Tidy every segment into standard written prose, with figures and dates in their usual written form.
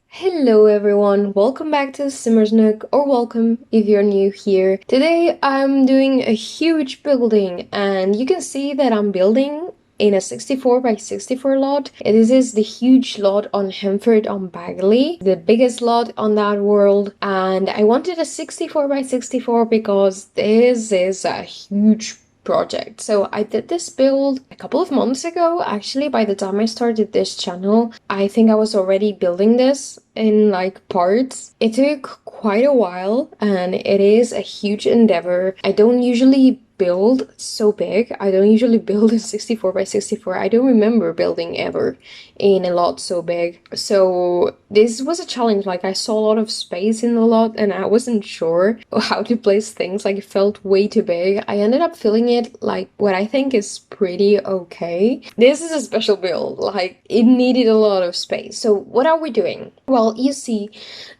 Hello everyone, welcome back to TheSimmersNook, or welcome if you're new here. Today I'm doing a huge building, and you can see that I'm building in a 64 by 64 lot. This is the huge lot on Hemford on Bagley, the biggest lot on that world, and I wanted a 64 by 64 because this is a huge project. So I did this build a couple of months ago. Actually, by the time I started this channel, I think I was already building this in like parts. It took quite a while and it is a huge endeavor. I don't usually build so big. I don't usually build in 64 by 64. I don't remember building ever in a lot so big. So this was a challenge. Like, I saw a lot of space in the lot and I wasn't sure how to place things. Like, it felt way too big. I ended up filling it like what I think is pretty okay. This is a special build. Like, it needed a lot of space. So what are we doing? Well, you see,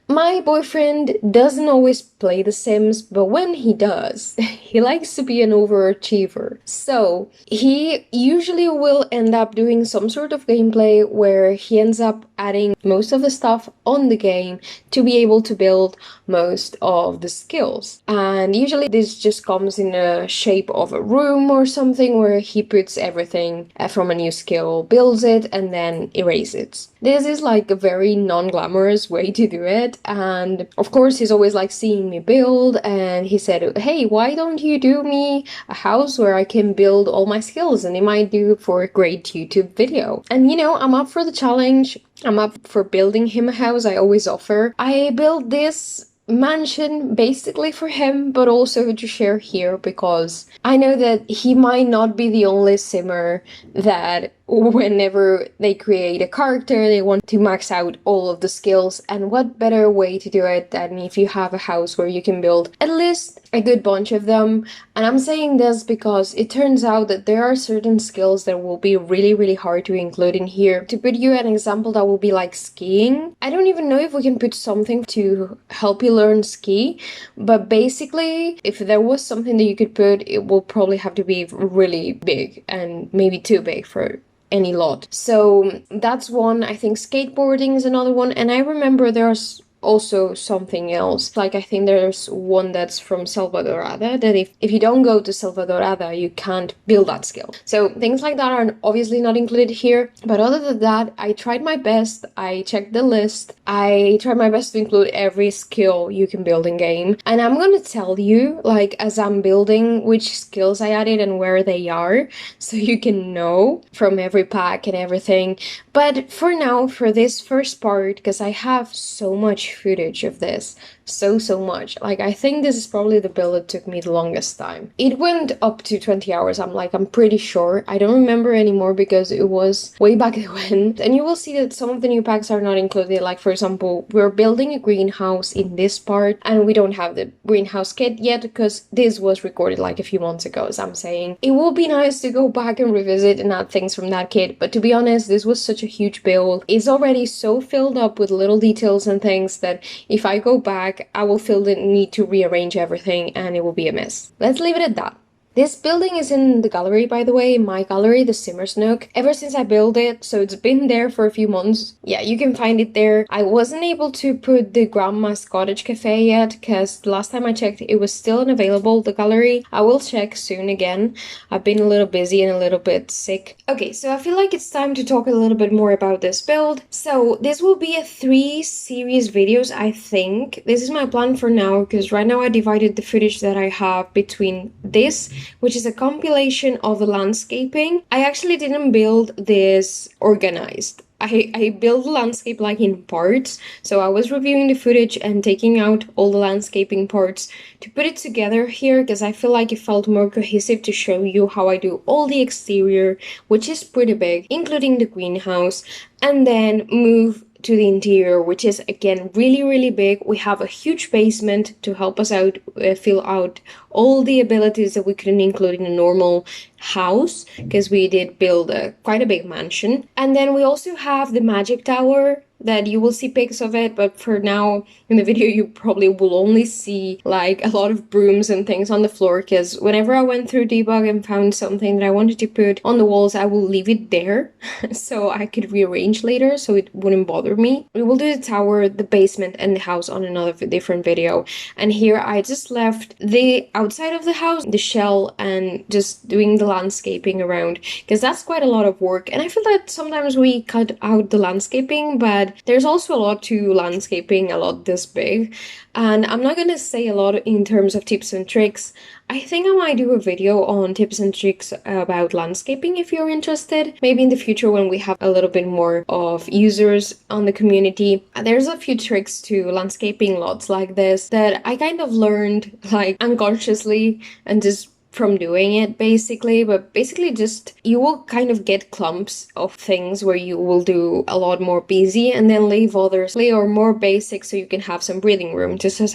my boyfriend doesn't always play The Sims, but when he does, he likes to be an overachiever. So he usually will end up doing some sort of gameplay where he ends up adding most of the stuff on the game to be able to build most of the skills. And usually this just comes in a shape of a room or something where he puts everything from a new skill, builds it, and then erases it. This is like a very non-glamorous way to do it, and of course he's always like seeing me build, and he said, hey, why don't you do me a house where I can build all my skills and it might do for a great YouTube video. And you know, I'm up for the challenge. I'm up for building him a house. I always offer. I built this mansion basically for him, but also to share here because I know that he might not be the only simmer that whenever they create a character they want to max out all of the skills, and what better way to do it than if you have a house where you can build at least a good bunch of them. And I'm saying this because it turns out that there are certain skills that will be really hard to include in here. To put you an example, that will be like skiing. I don't even know if we can put something to help you learn ski, but basically if there was something that you could put, it will probably have to be really big and maybe too big for any lot. So that's one. I think skateboarding is another one, and I remember there's also something else. Like, I think there's one that's from Salvadorada that if you don't go to Salvadorada, you can't build that skill. So things like that are obviously not included here. But other than that, I tried my best. I checked the list. I tried my best to include every skill you can build in game. And I'm gonna tell you, like, as I'm building, which skills I added and where they are, so you can know from every pack and everything. But for now, for this first part, because I have so much footage of this, so much, like, I think this is probably the build that took me the longest time. It went up to 20 hours. I'm pretty sure. I don't remember anymore because it was way back when. And you will see that some of the new packs are not included. Like, for example, we're building a greenhouse in this part and we don't have the greenhouse kit yet because this was recorded like a few months ago. As I'm saying, it will be nice to go back and revisit and add things from that kit, but to be honest, this was such a huge build. It's already so filled up with little details and things that if I go back, I will feel the need to rearrange everything and it will be a mess. Let's leave it at that. This building is in the gallery, by the way, my gallery, TheSimmersNook, ever since I built it, so it's been there for a few months. Yeah, you can find it there. I wasn't able to put the Grandma's Cottage Cafe yet, because the last time I checked, it was still unavailable, the gallery. I will check soon again. I've been a little busy and a little bit sick. Okay, so I feel like it's time to talk a little bit more about this build. So this will be a 3-series videos, I think. This is my plan for now, because right now I divided the footage that I have between this, which is a compilation of the landscaping. I actually didn't build this organized. I built the landscape like in parts, so I was reviewing the footage and taking out all the landscaping parts to put it together here because I feel like it felt more cohesive to show you how I do all the exterior, which is pretty big, including the greenhouse, and then move to the interior, which is again really big. We have a huge basement to help us out fill out all the abilities that we couldn't include in a normal house because we did build quite a big mansion. And then we also have the magic tower that you will see pics of it, but for now in the video you probably will only see like a lot of brooms and things on the floor, because whenever I went through debug and found something that I wanted to put on the walls, I will leave it there so I could rearrange later so it wouldn't bother me. We will do the tower, the basement, and the house on another different video. And here I just left the outside of the house, the shell, and just doing the landscaping around, because that's quite a lot of work. And I feel that sometimes we cut out the landscaping, but there's also a lot to landscaping, a lot this big. And I'm not gonna say a lot in terms of tips and tricks. I think I might do a video on tips and tricks about landscaping if you're interested. Maybe in the future when we have a little bit more of users on the community. There's a few tricks to landscaping lots like this that I kind of learned like unconsciously and just from doing it basically, but basically just you will kind of get clumps of things where you will do a lot more busy and then leave others or more basic so you can have some breathing room, just as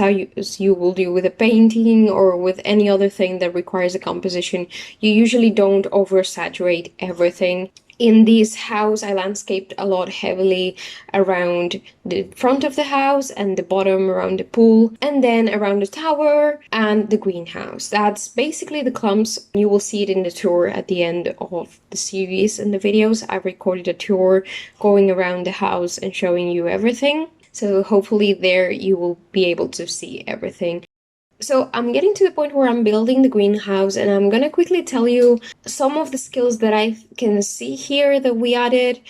you will do with a painting or with any other thing that requires a composition. You usually don't oversaturate everything. In this house, I landscaped a lot heavily around the front of the house and the bottom around the pool, and then around the tower and the greenhouse. That's basically the clumps. You will see it in the tour at the end of the series and the videos. I recorded a tour going around the house and showing you everything. So hopefully there you will be able to see everything. So I'm getting to the point where I'm building the greenhouse, and I'm gonna quickly tell you some of the skills that I can see here that we added.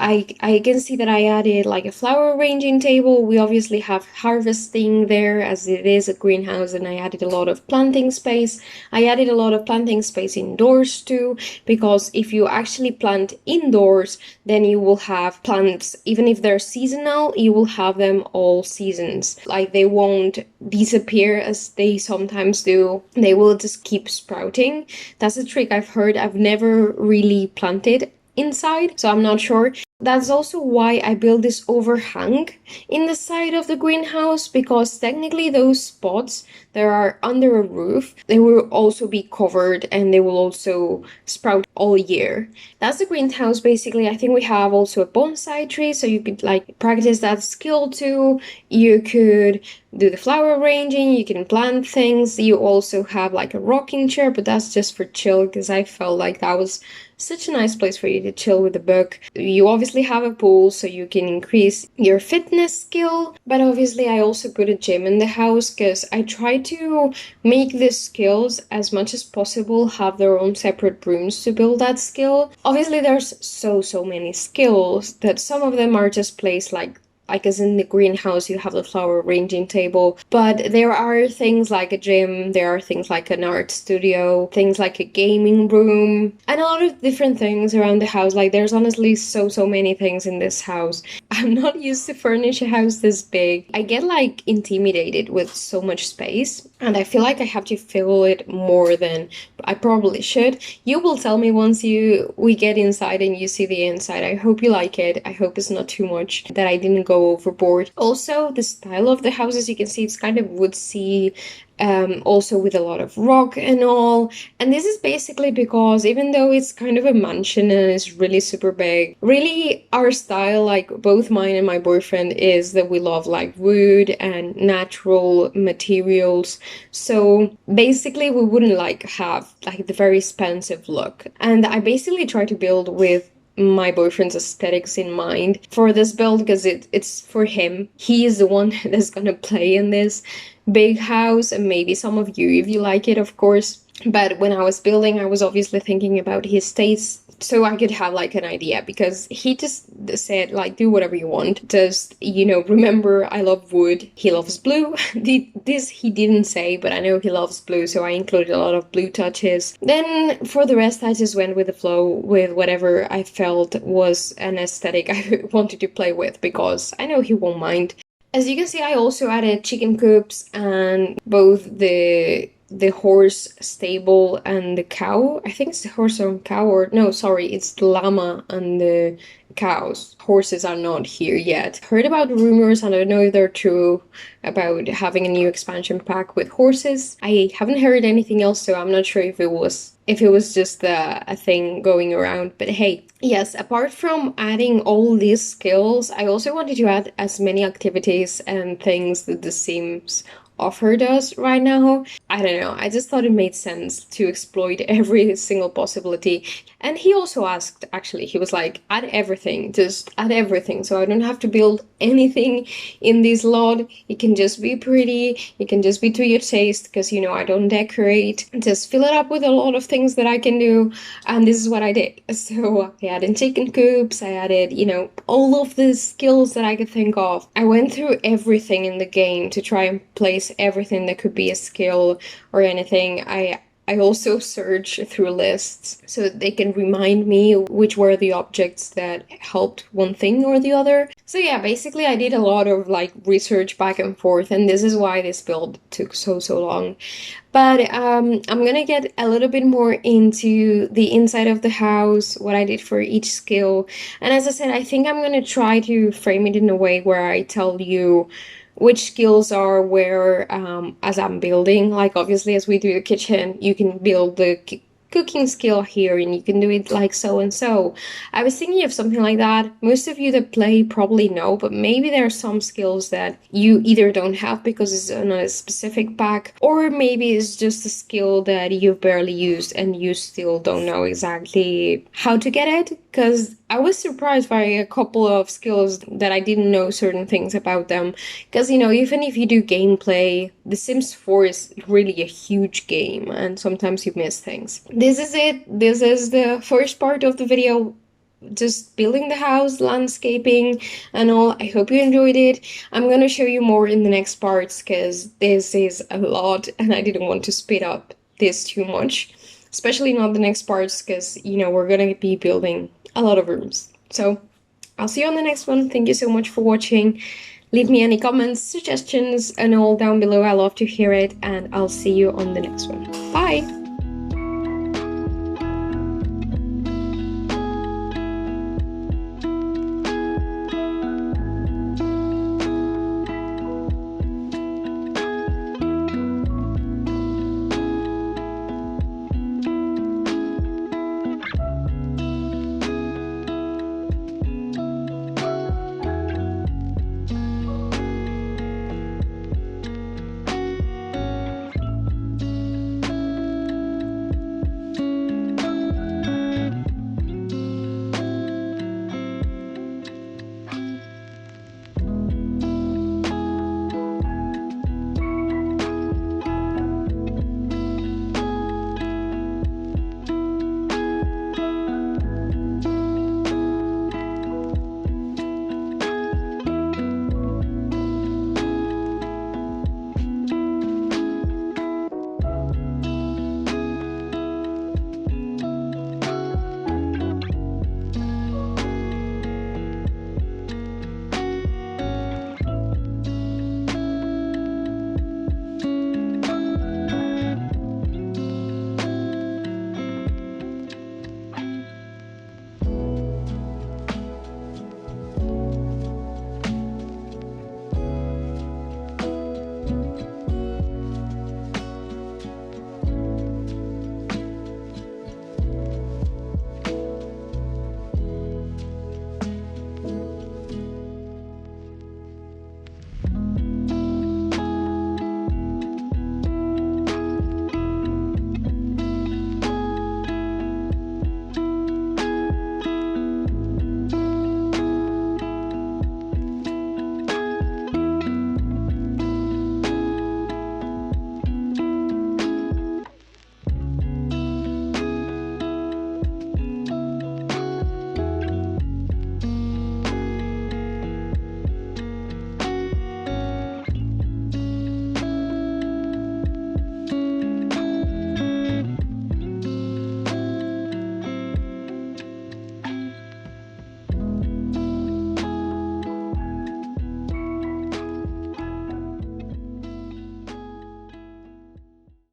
I can see that I added like a flower arranging table. We obviously have harvesting there as it is a greenhouse, and I added a lot of planting space. I added a lot of planting space indoors too, because if you actually plant indoors, then you will have plants, even if they're seasonal, you will have them all seasons. Like they won't disappear as they sometimes do. They will just keep sprouting. That's a trick I've heard. I've never really planted inside, so I'm not sure. That's also why I built this overhang in the side of the greenhouse, because technically those spots that are under a roof, they will also be covered and they will also sprout all year. That's the greenhouse basically. I think we have also a bonsai tree, so you could like practice that skill too. You could do the flower arranging, you can plant things. You also have like a rocking chair, but that's just for chill, because I felt like that was such a nice place for you to chill with a book. You obviously have a pool, so you can increase your fitness skill, but obviously I also put a gym in the house because I try to make the skills as much as possible have their own separate rooms to build that skill. Obviously there's so many skills that some of them are just placed like as in the greenhouse you have the flower arranging table, but there are things like a gym, there are things like an art studio, things like a gaming room, and a lot of different things around the house. Like there's honestly so many things in this house. I'm not used to furnish a house this big. I get like intimidated with so much space, and I feel like I have to fill it more than I probably should. You will tell me once we get inside and you see the inside. I hope you like it. I hope it's not too much, that I didn't go overboard. Also, the style of the house, as you can see, it's kind of woodsy, also with a lot of rock and all. And this is basically because even though it's kind of a mansion and it's really super big, really our style, like both mine and my boyfriend, is that we love like wood and natural materials. So basically we wouldn't like have like the very expensive look. And I basically try to build with my boyfriend's aesthetics in mind for this build, because it's for him. He is the one that's gonna play in this big house, and maybe some of you if you like it, of course. But when I was building, I was obviously thinking about his tastes, so I could have like an idea, because he just said like, do whatever you want, just, you know, remember I love wood, he loves blue. This he didn't say, but I know he loves blue, so I included a lot of blue touches. Then for the rest I just went with the flow with whatever I felt was an aesthetic I wanted to play with, because I know he won't mind. As you can see, I also added chicken coops and both the the horse stable and the cow. I think it's the horse and cow, or no, sorry, it's the llama and the cows. Horses are not here yet. Heard about rumors, and I don't know if they're true, about having a new expansion pack with horses. I haven't heard anything else, so I'm not sure if it was just a thing going around. But hey, yes, apart from adding all these skills, I also wanted to add as many activities and things that The Sims offered us right now. I don't know, I just thought it made sense to exploit every single possibility. And he also asked, actually, he was like, add everything, just add everything, so I don't have to build anything in this lot. It can just be pretty, it can just be to your taste, because you know I don't decorate. Just fill it up with a lot of things that I can do, and this is what I did. So I added chicken coops, I added, you know, all of the skills that I could think of. I went through everything in the game to try and place everything that could be a skill or anything. I also search through lists so they can remind me which were the objects that helped one thing or the other. So yeah, basically I did a lot of like research back and forth, and this is why this build took so long. But I'm gonna get a little bit more into the inside of the house, what I did for each skill. And as I said, I think I'm gonna try to frame it in a way where I tell you which skills are where as I'm building. Like obviously as we do the kitchen, you can build the cooking skill here and you can do it like so and so. I was thinking of something like that. Most of you that play probably know, but maybe there are some skills that you either don't have because it's on a specific pack, or maybe it's just a skill that you've barely used and you still don't know exactly how to get it. Because I was surprised by a couple of skills that I didn't know certain things about them. Because, you know, even if you do gameplay, The Sims 4 is really a huge game and sometimes you miss things. This is it. This is the first part of the video, just building the house, landscaping and all. I hope you enjoyed it. I'm gonna show you more in the next parts because this is a lot and I didn't want to speed up this too much. Especially not the next parts because, you know, we're gonna be building a lot of rooms. So I'll see you on the next one. Thank you so much for watching. Leave me any comments, suggestions and all down below. I love to hear it, and I'll see you on the next one. Bye!